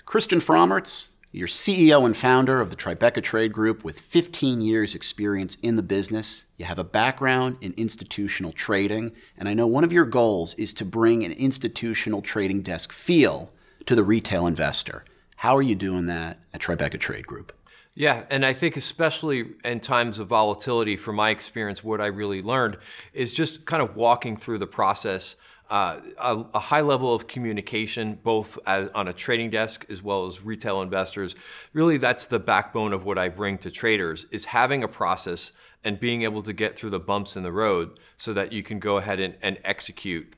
Christian Frommertz, you're CEO and founder of the Tribeca Trade Group with 15 years experience in the business. You have a background in institutional trading, and I know one of your goals is to bring an institutional trading desk feel to the retail investor. How are you doing that at Tribeca Trade Group? Yeah, and I think especially in times of volatility, from my experience, what I really learned is just kind of walking through the process, a high level of communication, both on a trading desk as well as retail investors. Really, that's the backbone of what I bring to traders, is having a process and being able to get through the bumps in the road so that you can go ahead and execute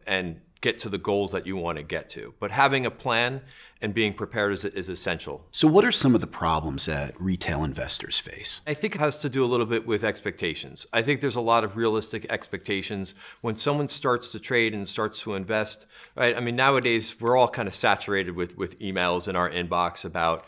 and get to the goals that you want to get to. But having a plan and being prepared is essential. So what are some of the problems that retail investors face? I think it has to do a little bit with expectations. I think there's a lot of realistic expectations when someone starts to trade and starts to invest, right? I mean, nowadays we're all kind of saturated with emails in our inbox about,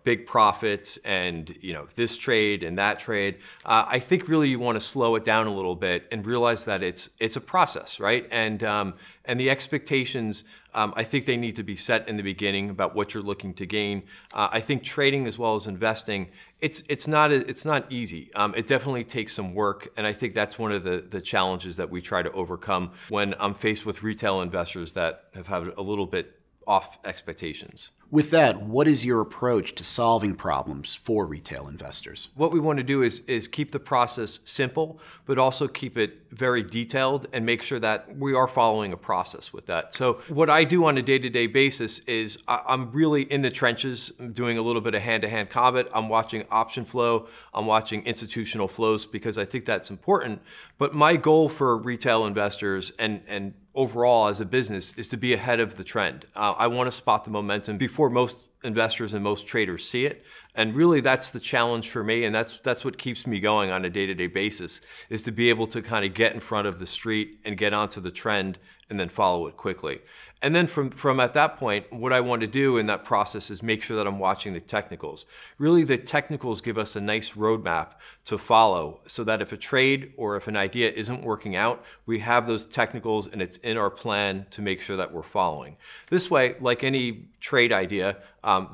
big profits and, this trade and that trade. I think really you want to slow it down a little bit and realize that it's a process, right? And the expectations, I think they need to be set in the beginning about what you're looking to gain. I think trading as well as investing, it's not easy. It definitely takes some work, and I think that's one of the challenges that we try to overcome when I'm faced with retail investors that have had a little bit off expectations. With that, what is your approach to solving problems for retail investors? What we want to do is keep the process simple, but also keep it very detailed and make sure that we are following a process with that. So what I do on a day-to-day basis is I'm really in the trenches. I'm doing a little bit of hand-to-hand combat. I'm watching option flow. I'm watching institutional flows because I think that's important. But my goal for retail investors and overall as a business is to be ahead of the trend. I want to spot the momentum before most investors and most traders see it. And really that's the challenge for me, and that's what keeps me going on a day-to-day basis, is to be able to kind of get in front of the street and get onto the trend and then follow it quickly. And then from at that point, what I want to do in that process is make sure that I'm watching the technicals. Really, the technicals give us a nice roadmap to follow so that if a trade or if an idea isn't working out, we have those technicals and it's in our plan to make sure that we're following. This way, like any trade idea,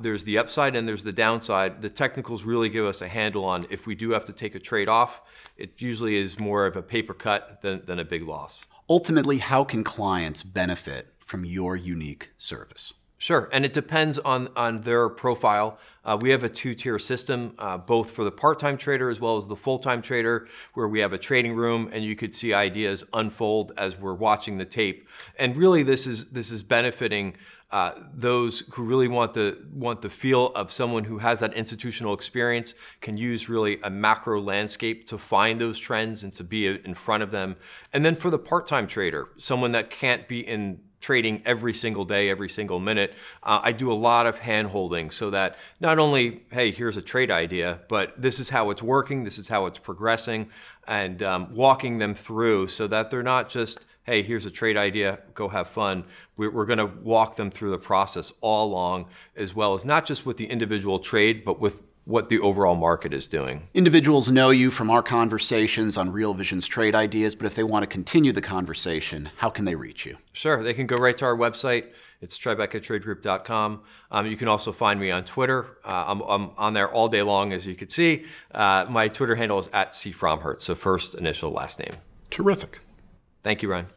there's the upside and there's the downside. The technicals really give us a handle on if we do have to take a trade off, it usually is more of a paper cut than a big loss. Ultimately, how can clients benefit from your unique service? Sure, and it depends on their profile. We have a two-tier system, both for the part-time trader as well as the full-time trader, where we have a trading room and you could see ideas unfold as we're watching the tape. And really, this is benefiting those who really want the feel of someone who has that institutional experience, can use really a macro landscape to find those trends and to be in front of them. And then for the part-time trader, someone that can't be in trading every single day, every single minute, I do a lot of hand-holding so that not only, hey, here's a trade idea, but this is how it's working, this is how it's progressing, and walking them through so that they're not just, hey, here's a trade idea, go have fun. We're going to walk them through the process all along, as well as not just with the individual trade, but with what the overall market is doing. Individuals know you from our conversations on Real Vision's trade ideas, but if they want to continue the conversation, how can they reach you? Sure, they can go right to our website. It's tribecatradegroup.com. You can also find me on Twitter. I'm on there all day long, as you can see. My Twitter handle is @CFromhertz, so first initial, last name. Terrific. Thank you, Ryan.